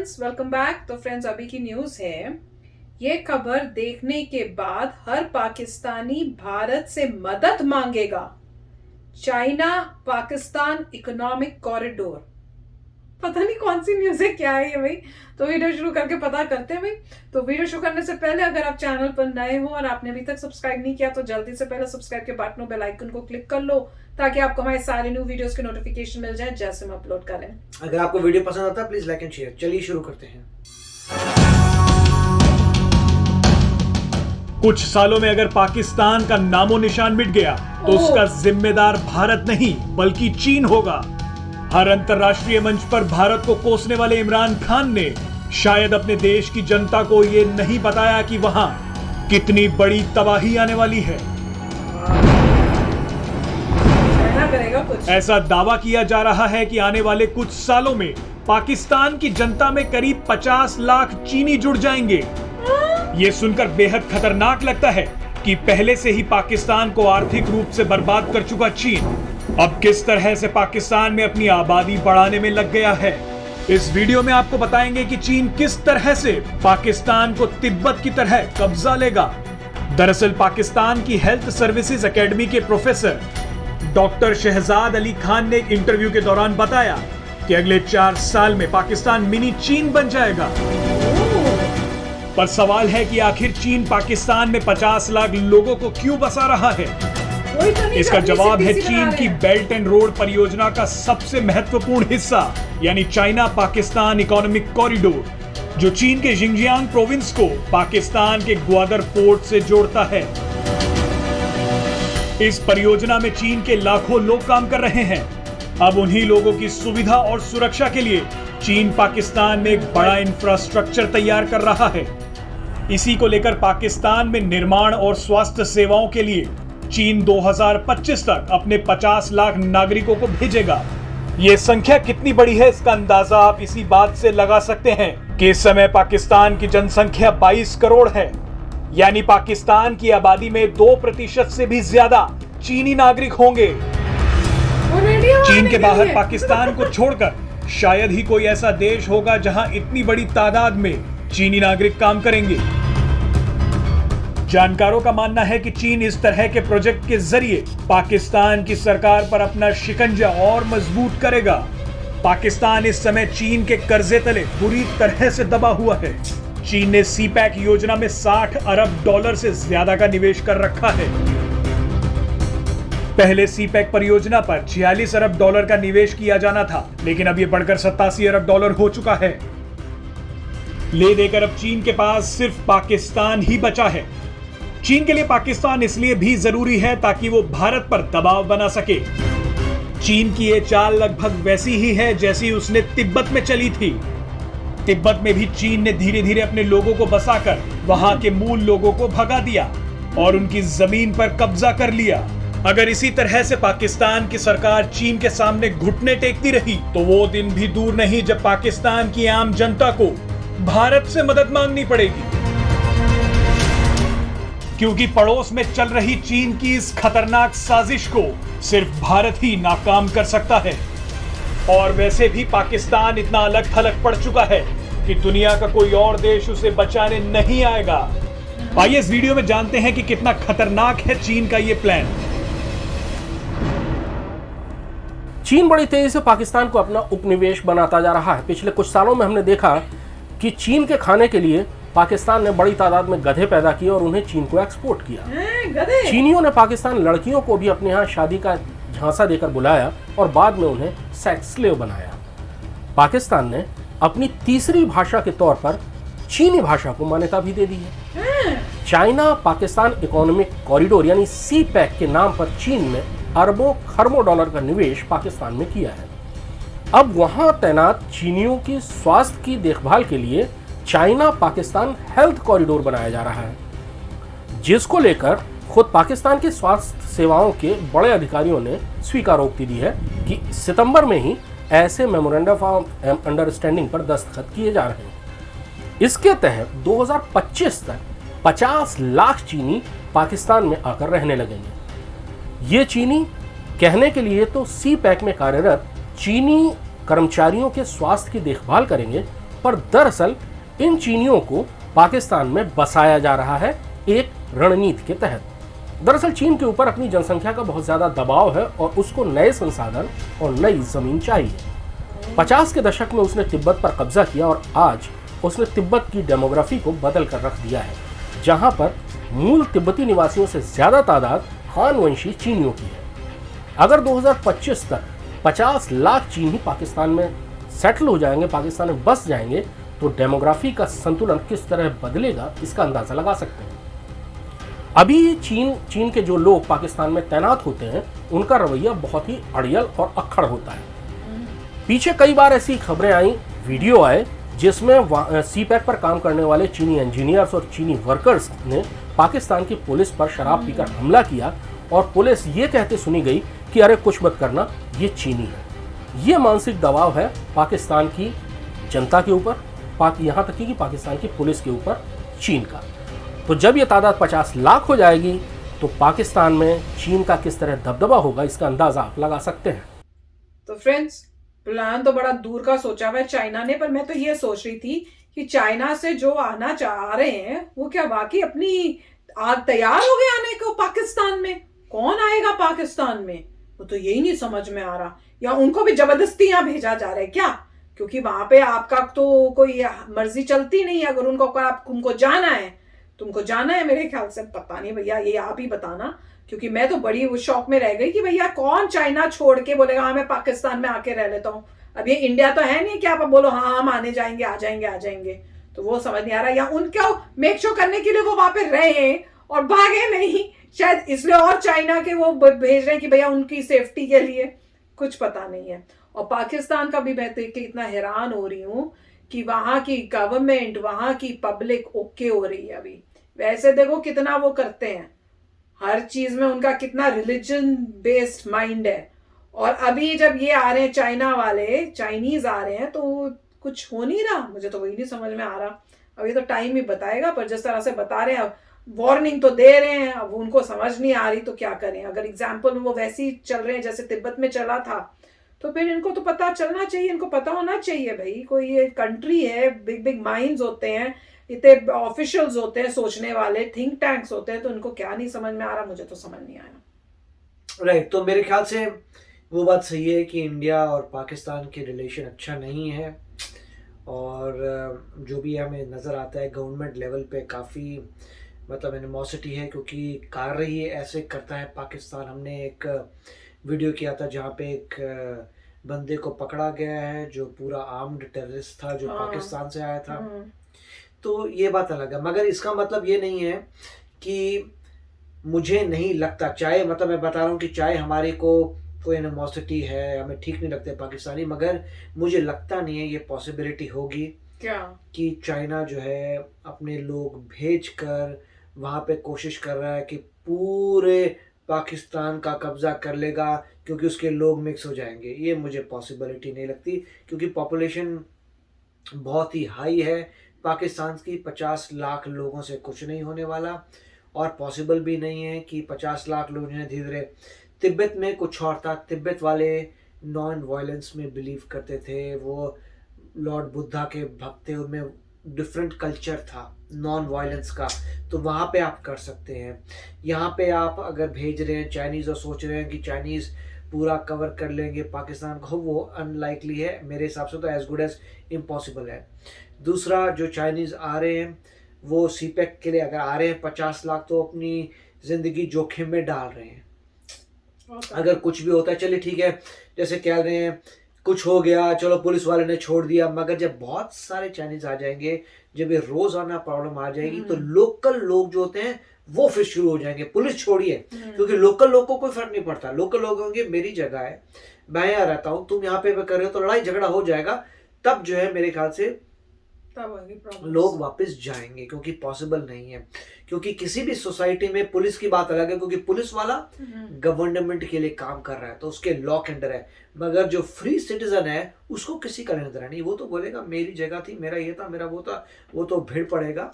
Friends, welcome back. तो friends, अभी की न्यूज़ है, ये खबर देखने के बाद हर पाकिस्तानी भारत से मदद मांगेगा। China Pakistan economic corridor. पता नहीं कौन सी न्यूज़ है, क्या है ये भाई। तो वीडियो शुरू करके पता करते हैं भाई। तो वीडियो शुरू करने से पहले अगर आप चैनल पर नए हो और आपने अभी तक सब्सक्राइब नहीं किया तो जल्दी से पहले सब्सक्राइब के बटन बेल आइकन को क्लिक कर लो, ताकि आपको हमारे सारे न्यू वीडियोस के नोटिफिकेशन मिल जाए जैसे हम अपलोड करें। अगर आपको वीडियो पसंद आता है प्लीज लाइक एंड शेयर। चलिए शुरू करते हैं। कुछ सालों में अगर पाकिस्तान का नामो निशान मिट गया तो उसका जिम्मेदार भारत नहीं बल्कि चीन होगा। हर अंतर्राष्ट्रीय मंच पर भारत को कोसने वाले इमरान खान ने शायद अपने देश की जनता को यह नहीं बताया कि वहां कितनी बड़ी तबाही आने वाली है। ऐसा दावा किया जा रहा है कि आने वाले कुछ सालों में पाकिस्तान की जनता में करीब 50 लाख चीनी जुड़ जाएंगे। ये सुनकर बेहद खतरनाक लगता है कि पहले से ही पाकिस्तान को आर्थिक रूप से बर्बाद कर चुका चीन अब किस तरह से पाकिस्तान में अपनी आबादी बढ़ाने में लग गया है। इस वीडियो में आपको बताएंगे कि चीन किस तरह से पाकिस्तान को तिब्बत की तरह कब्जा लेगा। दरअसल पाकिस्तान की हेल्थ सर्विसेज एकेडमी के प्रोफेसर डॉक्टर शहजाद अली खान ने एक इंटरव्यू के दौरान बताया कि अगले 4 साल में पाकिस्तान मिनी चीन बन जाएगा। पर सवाल है कि आखिर चीन पाकिस्तान में 50 लाख लोगों को क्यों बसा रहा है। इसका जवाब है चीन की बेल्ट एंड रोड परियोजना का सबसे महत्वपूर्ण हिस्सा यानी चाइना पाकिस्तान इकोनॉमिक कॉरिडोर, जो चीन के जिंगजियांग प्रोविंस को पाकिस्तान के ग्वादर पोर्ट से जोड़ता है। इस परियोजना में चीन के लाखों लोग काम कर रहे हैं। अब उन्हीं लोगों की सुविधा और सुरक्षा के लिए चीन पाकिस्तान में एक बड़ा इंफ्रास्ट्रक्चर तैयार कर रहा है। इसी को लेकर पाकिस्तान में निर्माण और स्वास्थ्य सेवाओं के लिए चीन 2025 तक अपने 50 लाख नागरिकों को भेजेगा। ये संख्या कितनी बड़ी है इसका अंदाजा आप इसी बात से लगा सकते हैं कि इस समय पाकिस्तान की जनसंख्या 22 करोड़ है, यानी पाकिस्तान की आबादी में 2% से भी ज्यादा चीनी नागरिक होंगे। चीन के बाहर पाकिस्तान को छोड़कर शायद ही कोई ऐसा देश होगा जहां इतनी बड़ी तादाद में चीनी नागरिक काम करेंगे। जानकारों का मानना है कि चीन इस तरह के प्रोजेक्ट के जरिए पाकिस्तान की सरकार पर अपना शिकंजा और मजबूत करेगा। पाकिस्तान इस समय चीन के कर्जे तले बुरी तरह से दबा हुआ है। चीन ने सीपैक योजना में $60 अरब से ज्यादा का निवेश कर रखा है। पहले सीपैक परियोजना पर $46 अरब का निवेश किया जाना था, लेकिन अब यह बढ़कर $87 अरब हो चुका है। ले देकर अब चीन के पास सिर्फ पाकिस्तान ही बचा है। चीन के लिए पाकिस्तान इसलिए भी जरूरी है ताकि वो भारत पर दबाव बना सके। चीन की ये चाल लगभग वैसी ही है जैसी उसने तिब्बत में चली थी। तिब्बत में भी चीन ने धीरे धीरे अपने लोगों को बसाकर वहां के मूल लोगों को भगा दिया और उनकी जमीन पर कब्जा कर लिया। अगर इसी तरह से पाकिस्तान की सरकार चीन के सामने घुटने टेकती रही तो वो दिन भी दूर नहीं जब पाकिस्तान की आम जनता को भारत से मदद मांगनी पड़ेगी, क्योंकि पड़ोस में चल रही चीन की इस खतरनाक साजिश को सिर्फ भारत ही नाकाम कर सकता है। और वैसे भी पाकिस्तान इतना अलग थलग पड़ चुका है कि दुनिया का कोई और देश उसे बचाने नहीं आएगा। आइए इस वीडियो में जानते हैं कि कितना खतरनाक है चीन का ये प्लान। चीन बड़ी तेजी से पाकिस्तान को अपना उपनिवेश बनाता जा रहा है। पिछले कुछ सालों में हमने देखा कि चीन के खाने के लिए पाकिस्तान ने बड़ी तादाद में गधे पैदा किए और उन्हें चीन को एक्सपोर्ट किया। चीनियों ने पाकिस्तान लड़कियों को भी अपने यहाँ शादी का झांसा देकर बुलाया और बाद में उन्हें सेक्स स्लेव बनाया। पाकिस्तान ने अपनी तीसरी भाषा के तौर पर चीनी भाषा को मान्यता भी दे दी है। चाइना पाकिस्तान इकोनॉमिक कॉरिडोर यानी सीपैक के नाम पर चीन ने अरबों खरबों डॉलर का निवेश पाकिस्तान में किया है। अब वहां तैनात चीनियों की स्वास्थ्य की देखभाल के लिए चाइना पाकिस्तान हेल्थ कॉरिडोर बनाया जा रहा है, जिसको लेकर खुद पाकिस्तान के स्वास्थ्य सेवाओं के बड़े अधिकारियों ने स्वीकारोक्ति दी है कि सितंबर में ही ऐसे मेमोरेंडम ऑफ अंडरस्टैंडिंग पर दस्तखत किए जा रहे हैं। इसके तहत 2025 तक 50 लाख चीनी पाकिस्तान में आकर रहने लगेंगे। ये चीनी कहने के लिए तो सीपैक में कार्यरत चीनी कर्मचारियों के स्वास्थ्य की देखभाल करेंगे, पर दरअसल इन चीनियों को पाकिस्तान में बसाया जा रहा है एक रणनीति के तहत। दरअसल चीन के ऊपर अपनी जनसंख्या का बहुत ज्यादा दबाव है और उसको नए संसाधन और नई जमीन चाहिए। 50 के दशक में उसने तिब्बत पर कब्जा किया और आज उसने तिब्बत की डेमोग्राफी को बदल कर रख दिया है, जहां पर मूल तिब्बती निवासियों से ज्यादा तादाद हान वंशी चीनियों की है। अगर 2025 तक 50 लाख चीनी पाकिस्तान में सेटल हो जाएंगे, पाकिस्तान में बस जाएंगे, तो डेमोग्राफी का संतुलन किस तरह बदलेगा इसका अंदाजा लगा सकते हैं। अभी चीन के जो लोग पाकिस्तान में तैनात होते हैं उनका रवैया बहुत ही अड़ियल और अक्खड़ होता है। पीछे कई बार ऐसी खबरें आई, वीडियो आए, जिसमें सीपैक पर काम करने वाले चीनी इंजीनियर्स और चीनी वर्कर्स ने पाकिस्तान की पुलिस पर शराब पीकर हमला किया और पुलिस ये कहते सुनी गई कि अरे कुछ मत करना, ये चीनी है। ये मानसिक दबाव है पाकिस्तान की जनता के ऊपर, यहाँ तक कि पाकिस्तान की पुलिस के ऊपर चीन का। तो जब ये तादाद 50 लाख हो जाएगी तो पाकिस्तान में चीन का किस तरह दबदबा होगा इसका अंदाजा आप लगा सकते हैं। तो फ्रेंड्स, प्लान तो बड़ा दूर का सोचा हुआ है चाइना ने, पर मैं तो ये सोच रही थी कि चाइना से जो आना चाह रहे हैं वो क्या वाकई अपनी आग तैयार हो गए आने को पाकिस्तान में? कौन आएगा पाकिस्तान में? वो तो यही नहीं समझ में आ रहा। या उनको भी जबरदस्ती यहाँ भेजा जा रहा है क्या? क्योंकि वहां पे आपका तो कोई मर्जी चलती नहीं है। अगर तुमको जाना है, तुमको जाना है, मेरे ख्याल से पता नहीं भैया, ये आप ही बताना, क्योंकि मैं तो बड़ी उस शौक में रह गई कि भैया कौन चाइना छोड़ के बोलेगा हाँ मैं पाकिस्तान में आके रह लेता हूँ। अब ये इंडिया तो है नहीं कि आप बोलो हाँ हम आने जाएंगे, आ जाएंगे, आ जाएंगे। तो वो समझ नहीं आ रहा, या उनका मेक श्योर करने के लिए वो वहां पे रहे और भागे नहीं, शायद इसलिए और चाइना के वो भेज रहे हैं कि भैया उनकी सेफ्टी के लिए, कुछ पता नहीं है। और पाकिस्तान का भी मैं देख के इतना हैरान हो रही हूँ कि वहां की गवर्नमेंट, वहां की पब्लिक ओके हो रही है अभी। वैसे देखो कितना वो करते हैं, हर चीज में उनका कितना रिलीजन बेस्ड माइंड है। और अभी जब ये आ रहे हैं चाइना वाले, चाइनीज आ रहे हैं, तो कुछ हो नहीं रहा। मुझे तो वही नहीं समझ में आ रहा। अभी तो टाइम ही बताएगा, पर जिस तरह से बता रहे हैं, वार्निंग तो दे रहे हैं, अब उनको समझ नहीं आ रही तो क्या करें। अगर एग्जाम्पल में वो वैसे ही चल रहे हैं जैसे तिब्बत में चला था, तो फिर इनको तो पता चलना चाहिए, इनको पता होना चाहिए भाई कोई ये कंट्री है, बिग बिग माइंड्स होते हैं, इतने ऑफिशियल्स होते हैं, सोचने वाले थिंक टैंक्स होते हैं, तो इनको क्या नहीं समझ में आ रहा? मुझे तो समझ नहीं आया। राइट, तो मेरे ख्याल से वो बात सही है कि इंडिया और पाकिस्तान के रिलेशन अच्छा नहीं है, और जो भी हमें नज़र आता है गवर्नमेंट लेवल पे काफ़ी मतलब एनिमोसिटी है, क्योंकि कार्य ही ऐसे करता है पाकिस्तान। हमने एक वीडियो किया था जहाँ पे एक बंदे को पकड़ा गया है जो पूरा आर्म्ड टेररिस्ट था, जो पाकिस्तान से आया था। तो ये बात अलग है, मगर इसका मतलब ये नहीं है कि मुझे नहीं लगता, चाहे मतलब मैं बता रहा हूँ कि चाहे हमारे को कोई एनिमोसिटी है, हमें ठीक नहीं लगते पाकिस्तानी, मगर मुझे लगता नहीं है ये पॉसिबिलिटी होगी क्या कि चाइना जो है अपने लोग भेज कर वहाँ पे कोशिश कर रहा है कि पूरे पाकिस्तान का कब्जा कर लेगा क्योंकि उसके लोग मिक्स हो जाएंगे। ये मुझे पॉसिबिलिटी नहीं लगती, क्योंकि पॉपुलेशन बहुत ही हाई है पाकिस्तान की। 50 लाख लोगों से कुछ नहीं होने वाला, और पॉसिबल भी नहीं है कि 50 लाख लोग जो है धीरे धीरे। तिब्बत में कुछ और था, तिब्बत वाले नॉन वायलेंस में बिलीव करते थे, वो लॉर्ड बुद्धा के भक्त थे, उनमें डिफरेंट कल्चर था नॉन वायलेंस का, तो वहाँ पे आप कर सकते हैं। यहाँ पे आप अगर भेज रहे हैं चाइनीज़ और सोच रहे हैं कि चाइनीज़ पूरा कवर कर लेंगे पाकिस्तान को, वो अनलाइकली है मेरे हिसाब से, तो एज गुड एज इम्पॉसिबल है। दूसरा, जो चाइनीज़ आ रहे हैं वो सीपैक के लिए अगर आ रहे हैं 50 लाख, तो अपनी ज़िंदगी जोखिम में डाल रहे हैं। अगर कुछ भी होता है, चलिए ठीक है, जैसे कह रहे हैं कुछ हो गया, चलो पुलिस वाले ने छोड़ दिया, मगर जब बहुत सारे चाइनीज़ आ जाएंगे, जब ये रोज़ाना प्रॉब्लम आ जाएगी, तो लोकल लोग जो होते हैं वो फिर शुरू हो जाएंगे। पुलिस छोड़िए, क्योंकि लोकल लोग को कोई फर्क नहीं पड़ता। लोकल लोग होंगे मेरी जगह है, मैं यहाँ रहता हूँ, तुम यहाँ पे कर रहे हो, तो लड़ाई झगड़ा हो जाएगा। तब जो है मेरे ख्याल से लोग वापस जाएंगे, क्योंकि पॉसिबल नहीं है। क्योंकि किसी भी सोसाइटी में पुलिस की बात अलग है, क्योंकि पुलिस वाला गवर्नमेंट के लिए काम कर रहा है, तो उसके लॉ के अंडर है। मगर जो फ्री सिटीजन है उसको किसी का लेना नहीं, वो तो बोलेगा मेरी जगह थी, मेरा ये था, मेरा वो था, वो तो भीड़ पड़ेगा।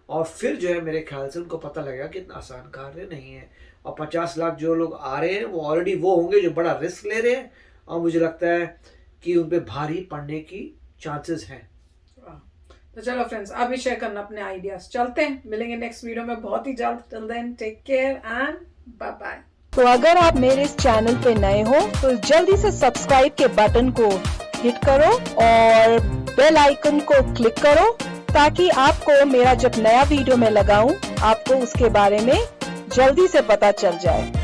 और फिर जो है मेरे ख्याल से उनको पता लगेगा कि इतना आसान कार्य नहीं है। और 50 लाख जो लोग आ रहे हैं वो ऑलरेडी वो होंगे जो बड़ा रिस्क ले रहे हैं, और मुझे लगता है कि उन पर भारी पड़ने की चांसेस हैं। तो चलो फ्रेंड्स, अभी शेयर करना अपने आइडियाज। चलते हैं, मिलेंगे नेक्स्ट वीडियो में बहुत ही जल्द। Till then take care and bye bye. तो अगर आप मेरे इस चैनल पे नए हो तो जल्दी से सब्सक्राइब के बटन को हिट करो और बेल आइकन को क्लिक करो ताकि आपको मेरा जब नया वीडियो मैं लगाऊं आपको उसके बारे में जल्दी से पता चल जाए।